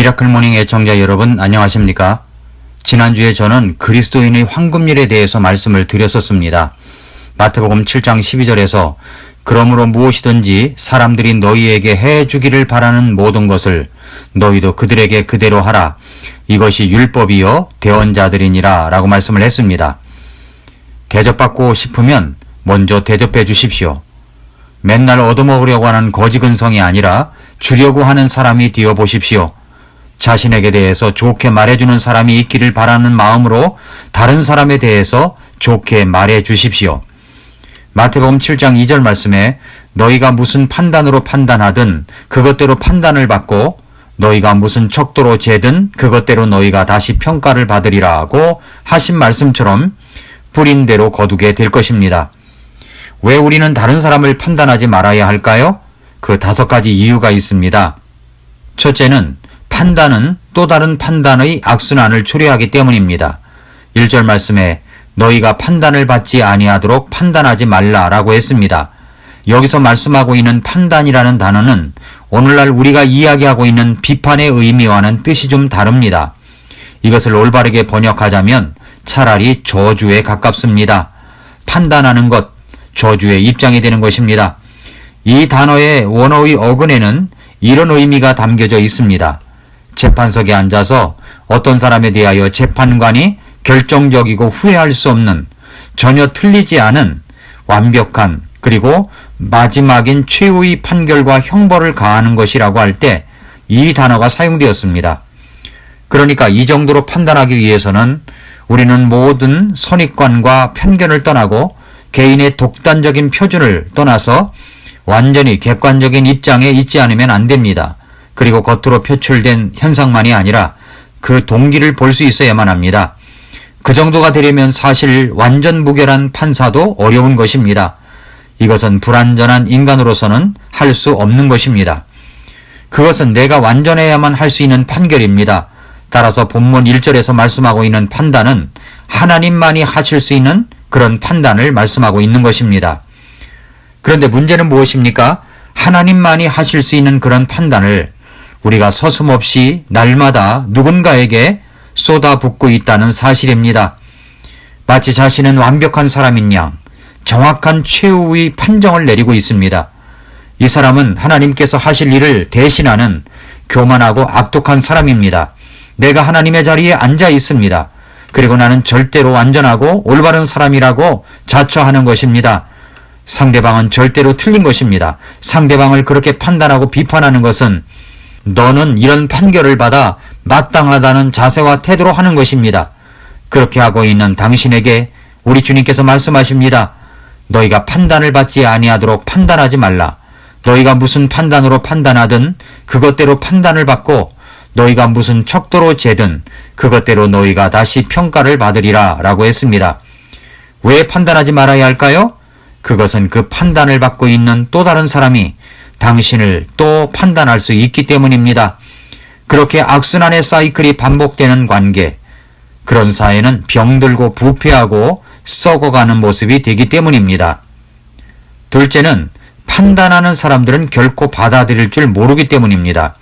미라클 모닝 애청자 여러분 안녕하십니까? 지난주에 저는 그리스도인의 황금률에 대해서 말씀을 드렸었습니다. 마태복음 7장 12절에서 그러므로 무엇이든지 사람들이 너희에게 해주기를 바라는 모든 것을 너희도 그들에게 그대로 하라. 이것이 율법이요 대언자들이니라 라고 말씀을 했습니다. 대접받고 싶으면 먼저 대접해 주십시오. 맨날 얻어먹으려고 하는 거지근성이 아니라 주려고 하는 사람이 되어 보십시오. 자신에게 대해서 좋게 말해주는 사람이 있기를 바라는 마음으로 다른 사람에 대해서 좋게 말해 주십시오. 마태복음 7장 2절 말씀에 너희가 무슨 판단으로 판단하든 그것대로 판단을 받고 너희가 무슨 척도로 재든 그것대로 너희가 다시 평가를 받으리라고 하신 말씀처럼 뿌린 대로 거두게 될 것입니다. 왜 우리는 다른 사람을 판단하지 말아야 할까요? 그 5가지 이유가 있습니다. 첫째는 판단은 또 다른 판단의 악순환을 초래하기 때문입니다. 1절 말씀에 너희가 판단을 받지 아니하도록 판단하지 말라라고 했습니다. 여기서 말씀하고 있는 판단이라는 단어는 오늘날 우리가 이야기하고 있는 비판의 의미와는 뜻이 좀 다릅니다. 이것을 올바르게 번역하자면 차라리 저주에 가깝습니다. 판단하는 것, 저주의 입장이 되는 것입니다. 이 단어의 원어의 어근에는 이런 의미가 담겨져 있습니다. 재판석에 앉아서 어떤 사람에 대하여 재판관이 결정적이고 후회할 수 없는 전혀 틀리지 않은 완벽한 그리고 마지막인 최후의 판결과 형벌을 가하는 것이라고 할 때 이 단어가 사용되었습니다. 그러니까 이 정도로 판단하기 위해서는 우리는 모든 선입관과 편견을 떠나고 개인의 독단적인 표준을 떠나서 완전히 객관적인 입장에 있지 않으면 안 됩니다. 그리고 겉으로 표출된 현상만이 아니라 그 동기를 볼 수 있어야만 합니다. 그 정도가 되려면 사실 완전 무결한 판사도 어려운 것입니다. 이것은 불완전한 인간으로서는 할 수 없는 것입니다. 그것은 내가 완전해야만 할 수 있는 판결입니다. 따라서 본문 1절에서 말씀하고 있는 판단은 하나님만이 하실 수 있는 그런 판단을 말씀하고 있는 것입니다. 그런데 문제는 무엇입니까? 하나님만이 하실 수 있는 그런 판단을 우리가 서슴없이 날마다 누군가에게 쏟아붓고 있다는 사실입니다. 마치 자신은 완벽한 사람인 양 정확한 최후의 판정을 내리고 있습니다. 이 사람은 하나님께서 하실 일을 대신하는 교만하고 악독한 사람입니다. 내가 하나님의 자리에 앉아 있습니다. 그리고 나는 절대로 완전하고 올바른 사람이라고 자처하는 것입니다. 상대방은 절대로 틀린 것입니다. 상대방을 그렇게 판단하고 비판하는 것은 너는 이런 판결을 받아 마땅하다는 자세와 태도로 하는 것입니다. 그렇게 하고 있는 당신에게 우리 주님께서 말씀하십니다. 너희가 판단을 받지 아니하도록 판단하지 말라. 너희가 무슨 판단으로 판단하든 그것대로 판단을 받고 너희가 무슨 척도로 재든 그것대로 너희가 다시 평가를 받으리라 라고 했습니다. 왜 판단하지 말아야 할까요? 그것은 그 판단을 받고 있는 또 다른 사람이 당신을 또 판단할 수 있기 때문입니다. 그렇게 악순환의 사이클이 반복되는 관계, 그런 사회는 병들고 부패하고 썩어가는 모습이 되기 때문입니다. 둘째는 판단하는 사람들은 결코 받아들일 줄 모르기 때문입니다.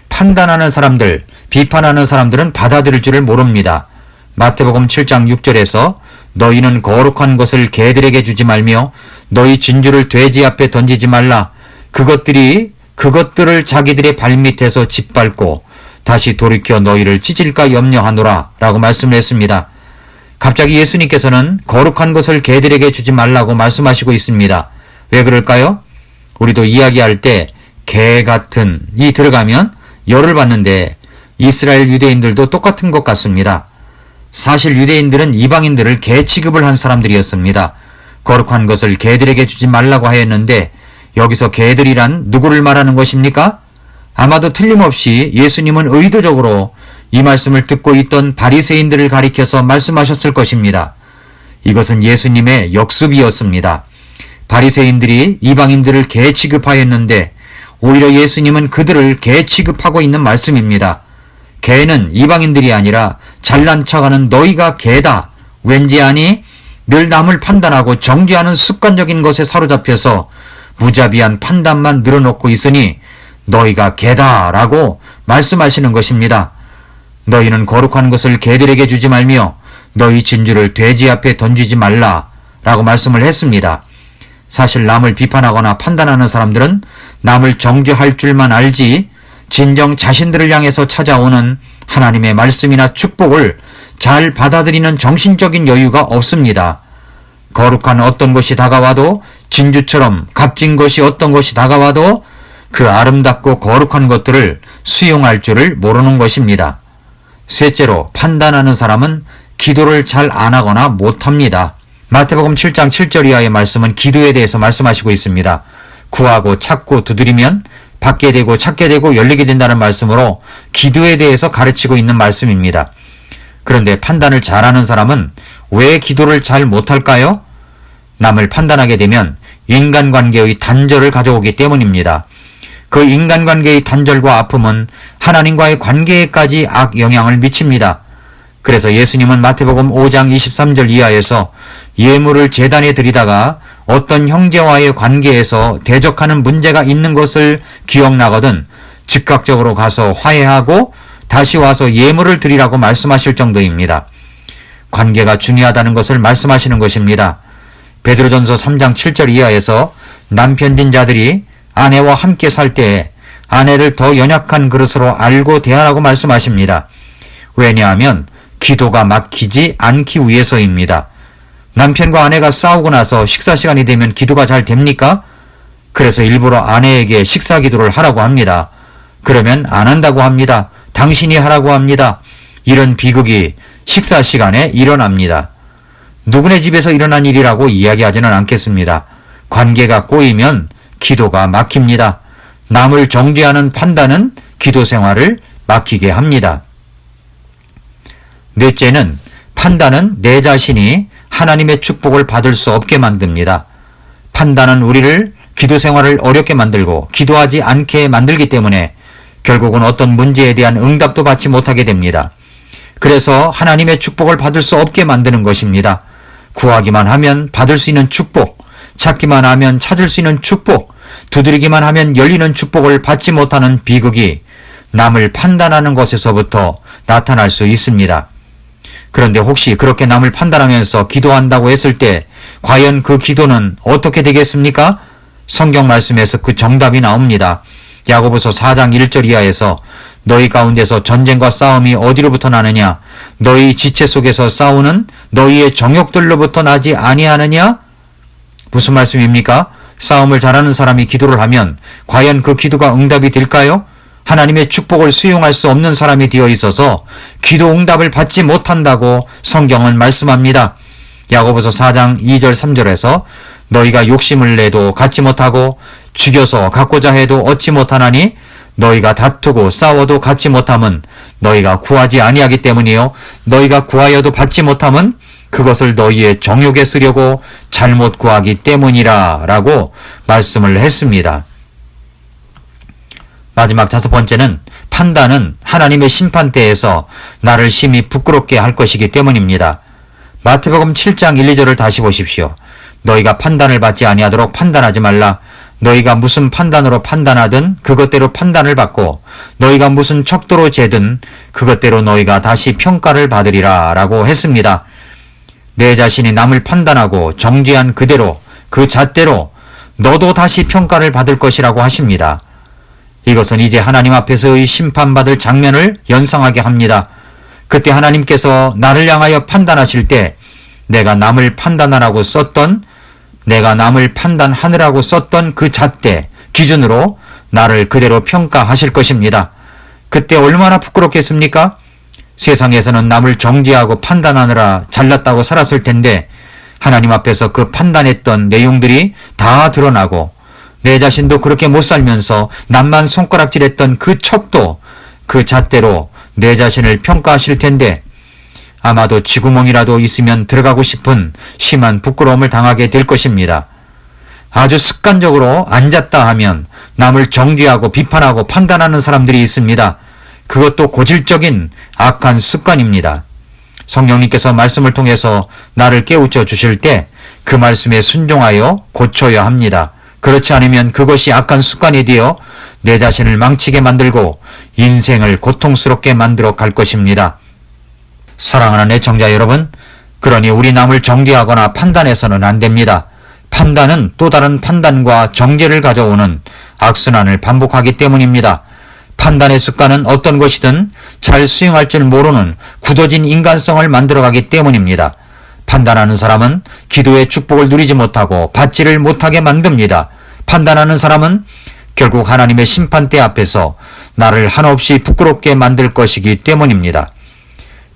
판단하는 사람들, 비판하는 사람들은 받아들일 줄을 모릅니다. 마태복음 7장 6절에서 너희는 거룩한 것을 개들에게 주지 말며 너희 진주를 돼지 앞에 던지지 말라. 그것들을 자기들의 발밑에서 짓밟고 다시 돌이켜 너희를 찢을까 염려하노라 라고 말씀을 했습니다. 갑자기 예수님께서는 거룩한 것을 개들에게 주지 말라고 말씀하시고 있습니다. 왜 그럴까요? 우리도 이야기할 때 개 같은 이 들어가면 열을 받는데 이스라엘 유대인들도 똑같은 것 같습니다. 사실 유대인들은 이방인들을 개 취급을 한 사람들이었습니다. 거룩한 것을 개들에게 주지 말라고 하였는데 여기서 개들이란 누구를 말하는 것입니까? 아마도 틀림없이 예수님은 의도적으로 이 말씀을 듣고 있던 바리새인들을 가리켜서 말씀하셨을 것입니다. 이것은 예수님의 역습이었습니다. 바리새인들이 이방인들을 개 취급하였는데 오히려 예수님은 그들을 개 취급하고 있는 말씀입니다. 개는 이방인들이 아니라 잘난 척하는 너희가 개다. 왠지 아니 늘 남을 판단하고 정죄하는 습관적인 것에 사로잡혀서 무자비한 판단만 늘어놓고 있으니 너희가 개다라고 말씀하시는 것입니다. 너희는 거룩한 것을 개들에게 주지 말며 너희 진주를 돼지 앞에 던지지 말라 라고 말씀을 했습니다. 사실 남을 비판하거나 판단하는 사람들은 남을 정죄할 줄만 알지 진정 자신들을 향해서 찾아오는 하나님의 말씀이나 축복을 잘 받아들이는 정신적인 여유가 없습니다. 거룩한 어떤 것이 다가와도 진주처럼 값진 것이 어떤 것이 다가와도 그 아름답고 거룩한 것들을 수용할 줄을 모르는 것입니다. 셋째로, 판단하는 사람은 기도를 잘 안 하거나 못합니다. 마태복음 7장 7절 이하의 말씀은 기도에 대해서 말씀하시고 있습니다. 구하고 찾고 두드리면 받게 되고 찾게 되고 열리게 된다는 말씀으로 기도에 대해서 가르치고 있는 말씀입니다. 그런데 판단을 잘하는 사람은 왜 기도를 잘 못할까요? 남을 판단하게 되면 인간관계의 단절을 가져오기 때문입니다. 그 인간관계의 단절과 아픔은 하나님과의 관계에까지 악영향을 미칩니다. 그래서 예수님은 마태복음 5장 23절 이하에서 예물을 제단에 드리다가 어떤 형제와의 관계에서 대적하는 문제가 있는 것을 기억나거든 즉각적으로 가서 화해하고 다시 와서 예물을 드리라고 말씀하실 정도입니다. 관계가 중요하다는 것을 말씀하시는 것입니다. 베드로전서 3장 7절 이하에서 남편진 자들이 아내와 함께 살 때에 아내를 더 연약한 그릇으로 알고 대하라고 말씀하십니다. 왜냐하면 기도가 막히지 않기 위해서입니다. 남편과 아내가 싸우고 나서 식사 시간이 되면 기도가 잘 됩니까? 그래서 일부러 아내에게 식사 기도를 하라고 합니다. 그러면 안 한다고 합니다. 당신이 하라고 합니다. 이런 비극이 식사 시간에 일어납니다. 누구네 집에서 일어난 일이라고 이야기하지는 않겠습니다. 관계가 꼬이면 기도가 막힙니다. 남을 정죄하는 판단은 기도 생활을 막히게 합니다. 넷째는 판단은 내 자신이 하나님의 축복을 받을 수 없게 만듭니다. 판단은 우리를 기도 생활을 어렵게 만들고 기도하지 않게 만들기 때문에 결국은 어떤 문제에 대한 응답도 받지 못하게 됩니다. 그래서 하나님의 축복을 받을 수 없게 만드는 것입니다. 구하기만 하면 받을 수 있는 축복, 찾기만 하면 찾을 수 있는 축복, 두드리기만 하면 열리는 축복을 받지 못하는 비극이 남을 판단하는 것에서부터 나타날 수 있습니다. 그런데 혹시 그렇게 남을 판단하면서 기도한다고 했을 때 과연 그 기도는 어떻게 되겠습니까? 성경 말씀에서 그 정답이 나옵니다. 야고보서 4장 1절 이하에서 너희 가운데서 전쟁과 싸움이 어디로부터 나느냐? 너희 지체 속에서 싸우는 너희의 정욕들로부터 나지 아니하느냐? 무슨 말씀입니까? 싸움을 잘하는 사람이 기도를 하면 과연 그 기도가 응답이 될까요? 하나님의 축복을 수용할 수 없는 사람이 되어 있어서 기도 응답을 받지 못한다고 성경은 말씀합니다. 야고보서 4장 2절 3절에서 너희가 욕심을 내도 갖지 못하고 죽여서 갖고자 해도 얻지 못하나니 너희가 다투고 싸워도 갖지 못함은 너희가 구하지 아니하기 때문이요 너희가 구하여도 받지 못함은 그것을 너희의 정욕에 쓰려고 잘못 구하기 때문이라 라고 말씀을 했습니다. 마지막 다섯 번째는 판단은 하나님의 심판대에서 나를 심히 부끄럽게 할 것이기 때문입니다. 마태복음 7장 1, 2절을 다시 보십시오. 너희가 판단을 받지 아니하도록 판단하지 말라. 너희가 무슨 판단으로 판단하든 그것대로 판단을 받고 너희가 무슨 척도로 재든 그것대로 너희가 다시 평가를 받으리라 라고 했습니다. 내 자신이 남을 판단하고 정죄한 그대로 그 잣대로 너도 다시 평가를 받을 것이라고 하십니다. 이것은 이제 하나님 앞에서의 심판받을 장면을 연상하게 합니다. 그때 하나님께서 나를 향하여 판단하실 때 내가 남을 판단하라고 썼던 내가 남을 판단하느라고 썼던 그 잣대 기준으로 나를 그대로 평가하실 것입니다. 그때 얼마나 부끄럽겠습니까? 세상에서는 남을 정죄하고 판단하느라 잘났다고 살았을 텐데 하나님 앞에서 그 판단했던 내용들이 다 드러나고 내 자신도 그렇게 못 살면서 남만 손가락질했던 그 척도 그 잣대로 내 자신을 평가하실 텐데 아마도 쥐구멍이라도 있으면 들어가고 싶은 심한 부끄러움을 당하게 될 것입니다. 아주 습관적으로 앉았다 하면 남을 정죄하고 비판하고 판단하는 사람들이 있습니다. 그것도 고질적인 악한 습관입니다. 성령님께서 말씀을 통해서 나를 깨우쳐 주실 때 그 말씀에 순종하여 고쳐야 합니다. 그렇지 않으면 그것이 악한 습관이 되어 내 자신을 망치게 만들고 인생을 고통스럽게 만들어 갈 것입니다. 사랑하는 애청자 여러분, 그러니 우리 남을 정죄하거나 판단해서는 안 됩니다. 판단은 또 다른 판단과 정죄를 가져오는 악순환을 반복하기 때문입니다. 판단의 습관은 어떤 것이든 잘 수용할 줄 모르는 굳어진 인간성을 만들어가기 때문입니다. 판단하는 사람은 기도의 축복을 누리지 못하고 받지를 못하게 만듭니다. 판단하는 사람은 결국 하나님의 심판대 앞에서 나를 한없이 부끄럽게 만들 것이기 때문입니다.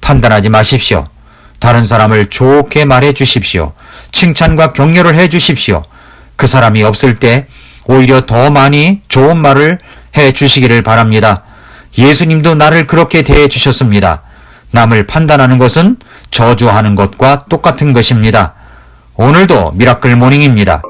판단하지 마십시오. 다른 사람을 좋게 말해 주십시오. 칭찬과 격려를 해 주십시오. 그 사람이 없을 때 오히려 더 많이 좋은 말을 해 주시기를 바랍니다. 예수님도 나를 그렇게 대해 주셨습니다. 남을 판단하는 것은 저주하는 것과 똑같은 것입니다. 오늘도 미라클 모닝입니다.